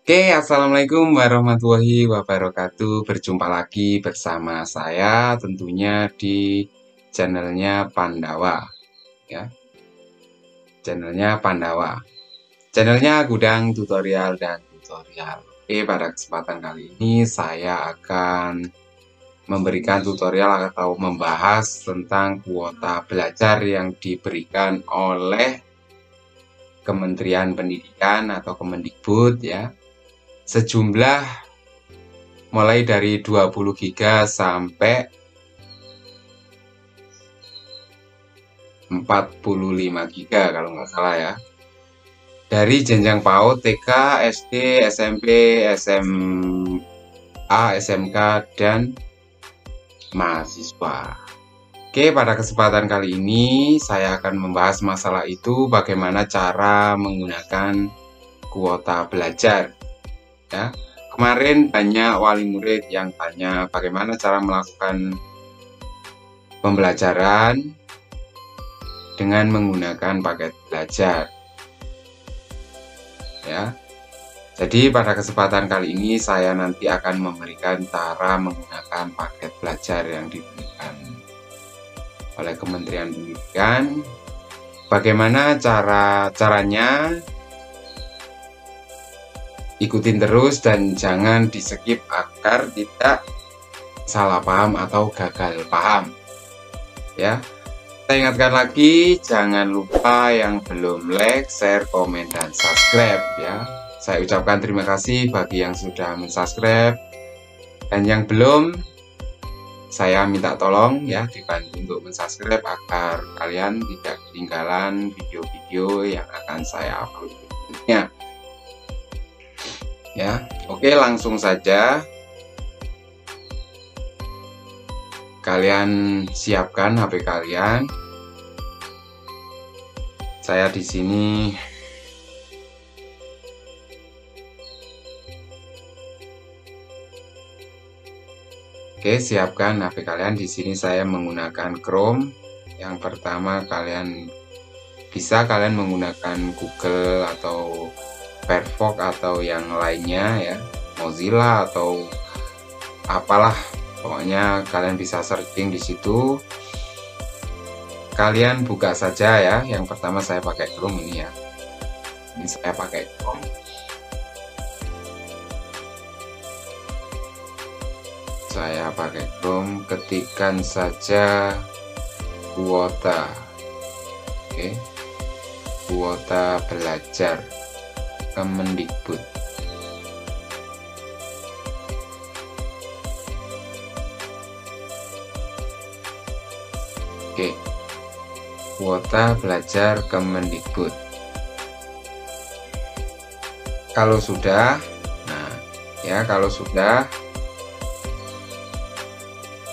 Oke, assalamualaikum warahmatullahi wabarakatuh. Berjumpa lagi bersama saya tentunya di channelnya Pandawa, ya. Channelnya Pandawa. Channelnya Gudang Tutorial dan Tutorial. Oke, pada kesempatan kali ini saya akan memberikan tutorial atau membahas tentang kuota belajar yang diberikan oleh Kementerian Pendidikan atau Kemendikbud, ya. Sejumlah mulai dari 20 GB sampai 45 GB kalau nggak salah ya. Dari jenjang PAUD, TK, SD, SMP, SMA, SMK, dan mahasiswa. Oke, pada kesempatan kali ini saya akan membahas masalah itu, bagaimana cara menggunakan kuota belajar. Ya, kemarin banyak wali murid yang tanya bagaimana cara melakukan pembelajaran dengan menggunakan paket belajar. Ya, jadi pada kesempatan kali ini saya nanti akan memberikan cara menggunakan paket belajar yang diberikan oleh Kementerian Pendidikan. Bagaimana caranya? Ikutin terus dan jangan di skip agar tidak salah paham atau gagal paham, ya. Saya ingatkan lagi, jangan lupa yang belum like, share, komen, dan subscribe, ya. Saya ucapkan terima kasih bagi yang sudah mensubscribe, dan yang belum, saya minta tolong ya dibantu untuk mensubscribe agar kalian tidak ketinggalan video-video yang akan saya upload berikutnya. Ya, oke, langsung saja. Kalian siapkan HP kalian. Saya di sini Oke, siapkan HP kalian. Di sini saya menggunakan Chrome. Yang pertama kalian menggunakan Google atau Firefox atau yang lainnya ya, Mozilla atau apalah, pokoknya kalian bisa searching di situ. Kalian buka saja ya. Yang pertama saya pakai Chrome ini ya. Ini saya pakai Chrome. Saya pakai Chrome, ketikkan saja kuota. Oke. Kuota belajar Kemendikbud. Oke. Kuota belajar Kemendikbud. Kalau sudah, kalau sudah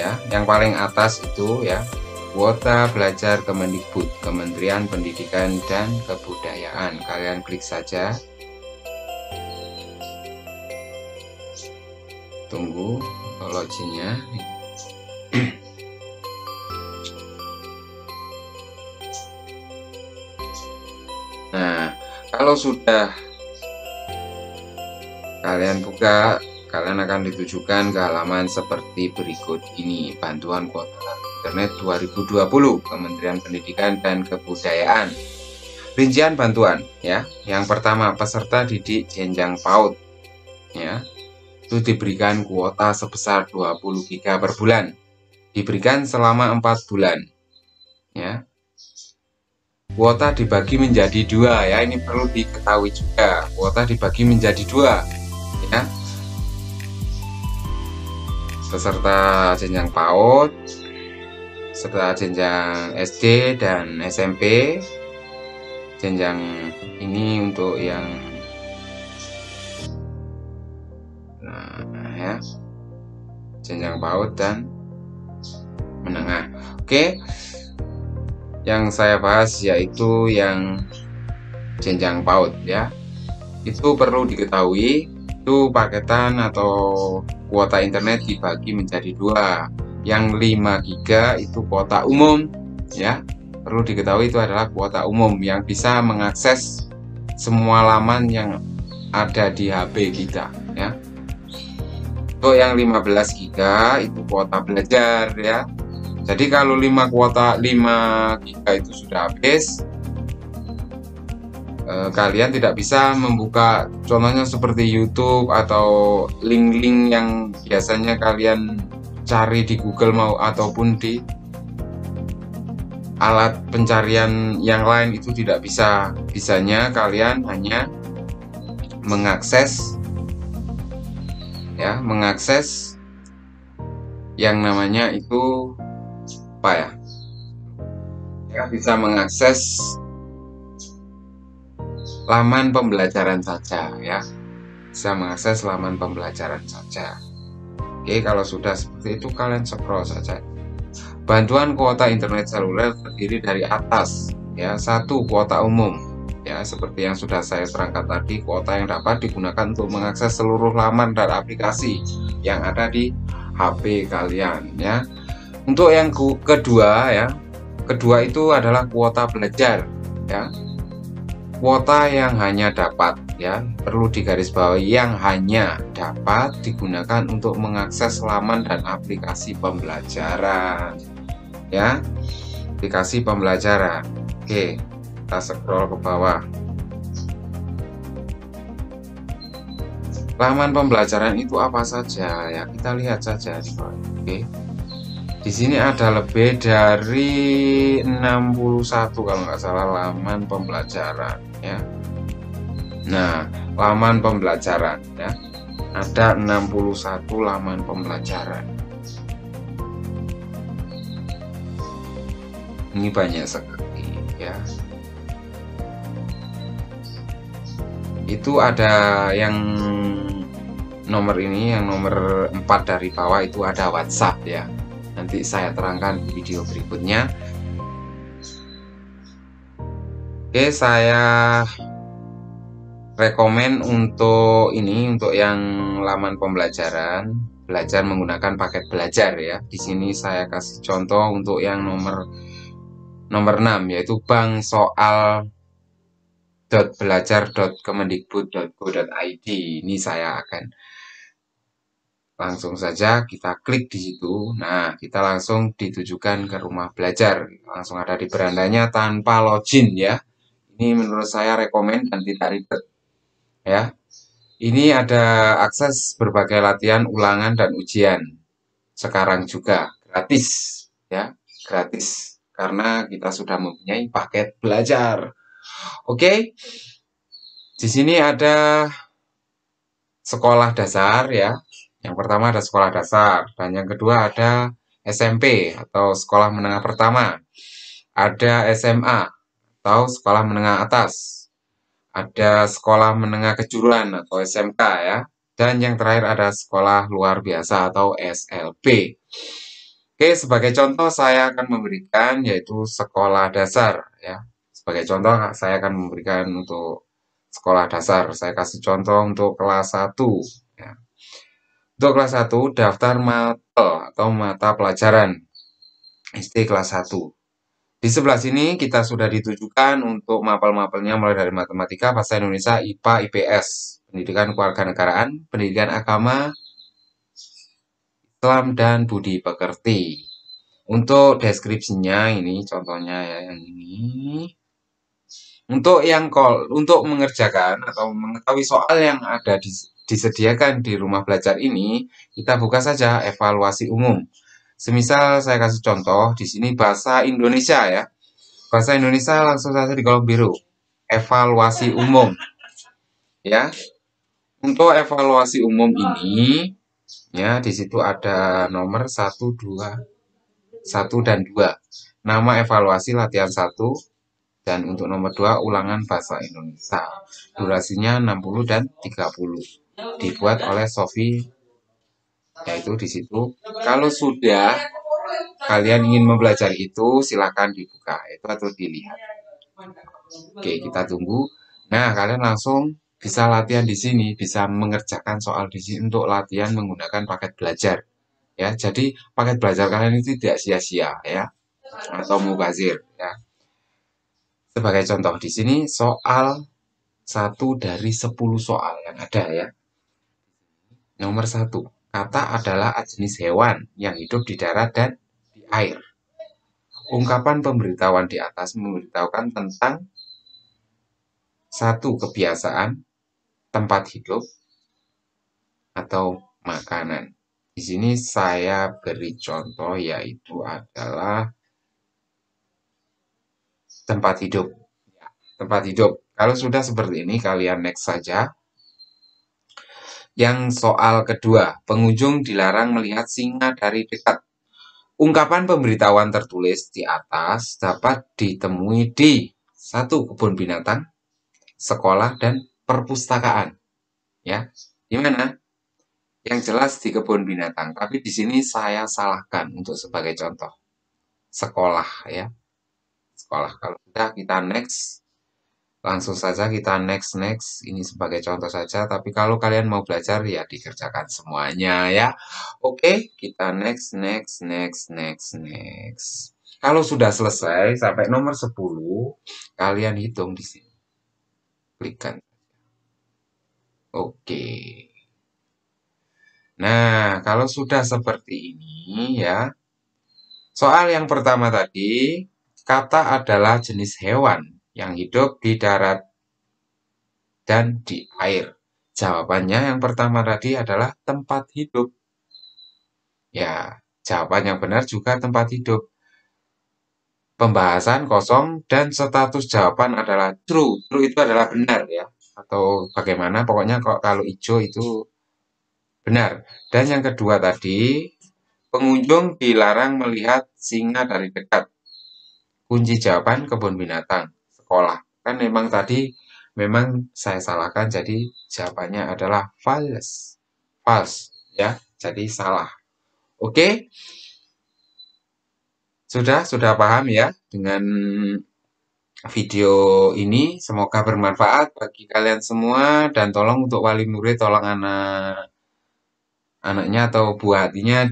ya, yang paling atas itu ya, kuota belajar Kemendikbud, Kementerian Pendidikan dan Kebudayaan. Kalian klik saja. Tunggu loginnya. Nah, kalau sudah kalian buka, kalian akan ditujukan ke halaman seperti berikut ini. Bantuan kuota internet 2020 Kementerian Pendidikan dan Kebudayaan. Rincian bantuan ya. Yang pertama, peserta didik jenjang PAUD ya. Itu diberikan kuota sebesar 20 GB per bulan. Diberikan selama 4 bulan. Ya. Kuota dibagi menjadi 2 ya. Ini perlu diketahui juga. Kuota dibagi menjadi 2 ya. Peserta jenjang PAUD, peserta jenjang SD dan SMP. Jenjang ini untuk yang jenjang PAUD dan menengah. Oke. Yang saya bahas yaitu yang jenjang PAUD ya. Itu perlu diketahui, itu paketan atau kuota internet dibagi menjadi 2. Yang 5 GB itu kuota umum ya. Perlu diketahui itu adalah kuota umum yang bisa mengakses semua laman yang ada di HP kita ya. Untuk yang 15 GB itu kuota belajar ya. Jadi kalau 5 GB itu sudah habis, kalian tidak bisa membuka contohnya seperti YouTube atau link-link yang biasanya kalian cari di Google ataupun di alat pencarian yang lain, itu tidak bisa. Bisanya kalian hanya mengakses yang namanya itu apa ya? Ya, bisa mengakses laman pembelajaran saja ya. Bisa mengakses laman pembelajaran saja. Oke, kalau sudah seperti itu kalian scroll saja. Bantuan kuota internet seluler terdiri dari atas ya, satu kuota umum ya, seperti yang sudah saya terangkan tadi, kuota yang dapat digunakan untuk mengakses seluruh laman dan aplikasi yang ada di HP kalian ya. Untuk yang kedua ya, kedua itu adalah kuota belajar ya. Kuota yang hanya dapat ya, perlu digarisbawahi, yang hanya dapat digunakan untuk mengakses laman dan aplikasi pembelajaran ya, aplikasi pembelajaran. Oke, kita scroll ke bawah. Laman pembelajaran itu apa saja ya, kita lihat saja di bawah. Oke, di sini ada lebih dari 61 kalau nggak salah laman pembelajaran ya. Nah, laman pembelajaran ya, ada 61 laman pembelajaran. Ini banyak sekali ya. Itu ada yang nomor ini, yang nomor 4 dari bawah itu ada WhatsApp ya. Nanti saya terangkan di video berikutnya. Oke, saya rekomen untuk ini, untuk yang laman pembelajaran, belajar menggunakan paket belajar ya. Di sini saya kasih contoh untuk yang nomor 6 yaitu bangsoal.belajar.kemendikbud.go.id. Ini saya akan langsung saja kita klik di situ. Nah, kita langsung ditujukan ke rumah belajar. Langsung ada di berandanya tanpa login ya. Ini menurut saya rekomen dan tidak ribet ya. Ini ada akses berbagai latihan, ulangan dan ujian. Sekarang juga gratis ya, gratis karena kita sudah mempunyai paket belajar. Oke. Di sini ada sekolah dasar ya. Yang pertama ada sekolah dasar, dan yang kedua ada SMP atau sekolah menengah pertama. Ada SMA atau sekolah menengah atas. Ada sekolah menengah kejuruan atau SMK ya. Dan yang terakhir ada sekolah luar biasa atau SLB. Oke, sebagai contoh saya akan memberikan yaitu sekolah dasar ya. Sebagai contoh saya akan memberikan untuk sekolah dasar. Saya kasih contoh untuk kelas 1 ya. Untuk kelas 1 daftar mapel atau mata pelajaran SD kelas 1. Di sebelah sini kita sudah ditujukan untuk mapel-mapelnya mulai dari matematika, bahasa Indonesia, IPA, IPS, pendidikan kewarganegaraan, pendidikan agama, Islam, dan budi pekerti. Untuk deskripsinya ini contohnya ya, yang ini. Untuk mengerjakan atau mengetahui soal yang ada disediakan di rumah belajar ini, kita buka saja evaluasi umum. Semisal saya kasih contoh di sini bahasa Indonesia ya. Bahasa Indonesia langsung saja di kolom biru. Evaluasi umum. Ya. Untuk evaluasi umum ini ya, di situ ada nomor 1, 2, 1 dan 2. Nama evaluasi latihan 1 dan untuk nomor 2 ulangan bahasa Indonesia. Durasinya 60 dan 30. Dibuat oleh Sofi, yaitu di situ. Kalau sudah kalian ingin mempelajari itu, silakan dibuka itu atau dilihat. Oke, kita tunggu. Nah, kalian langsung bisa latihan di sini, bisa mengerjakan soal di sini untuk latihan menggunakan paket belajar. Ya, jadi paket belajar kalian itu tidak sia-sia ya, atau mubazir ya. Sebagai contoh di sini soal 1 dari 10 soal yang ada ya. Nomor 1, kata adalah jenis hewan yang hidup di darat dan di air. Ungkapan pemberitahuan di atas memberitahukan tentang 1 kebiasaan, tempat hidup, atau makanan. Di sini saya beri contoh yaitu adalah tempat hidup. Tempat hidup. Kalau sudah seperti ini, kalian next saja. Yang soal kedua, pengunjung dilarang melihat singa dari dekat. Ungkapan pemberitahuan tertulis di atas dapat ditemui di 1 kebun binatang, sekolah, dan perpustakaan. Ya, gimana? Yang jelas di kebun binatang, tapi di sini saya salahkan untuk sebagai contoh. Sekolah ya. Sekolah. Kalau sudah kita next. Langsung saja kita next. Ini sebagai contoh saja, tapi kalau kalian mau belajar ya dikerjakan semuanya ya. Oke, kita next. Kalau sudah selesai sampai nomor 10, kalian hitung di sini. Klikkan. Oke. Nah, kalau sudah seperti ini ya. Soal yang pertama tadi, kata adalah jenis hewan yang hidup di darat dan di air. Jawabannya yang pertama tadi adalah tempat hidup. Ya, jawaban yang benar juga tempat hidup. Pembahasan kosong dan status jawaban adalah true. True itu adalah benar ya. Atau bagaimana, pokoknya kalau hijau itu benar. Dan yang kedua tadi, pengunjung dilarang melihat singa dari dekat. Kunci jawaban kebun binatang, sekolah. Kan memang tadi memang saya salahkan, jadi jawabannya adalah false. False ya, jadi salah. Oke? Sudah paham ya dengan video ini, semoga bermanfaat bagi kalian semua, dan tolong untuk wali murid, tolong anaknya atau buah hatinya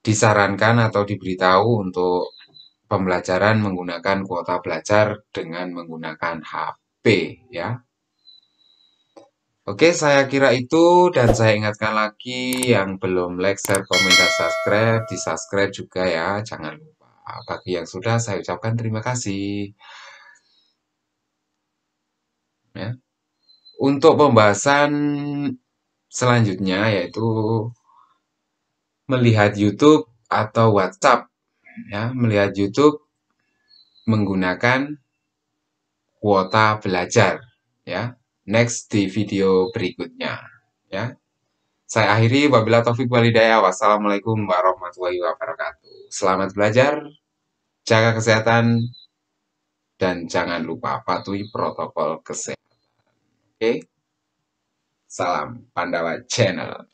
disarankan atau diberitahu untuk pembelajaran menggunakan kuota belajar dengan menggunakan HP ya. Oke, saya kira itu, dan saya ingatkan lagi yang belum like, share, komen, dan subscribe, di-subscribe juga ya, jangan lupa. Bagi yang sudah, saya ucapkan terima kasih. Ya. Untuk pembahasan selanjutnya yaitu melihat YouTube atau WhatsApp. Ya, melihat YouTube menggunakan kuota belajar. Ya, next di video berikutnya. Ya. Saya akhiri, wabillahi taufik walhidayah. Wassalamualaikum warahmatullahi wabarakatuh. Selamat belajar, jaga kesehatan, dan jangan lupa patuhi protokol kesehatan. Oke? Salam Pandawa Channel.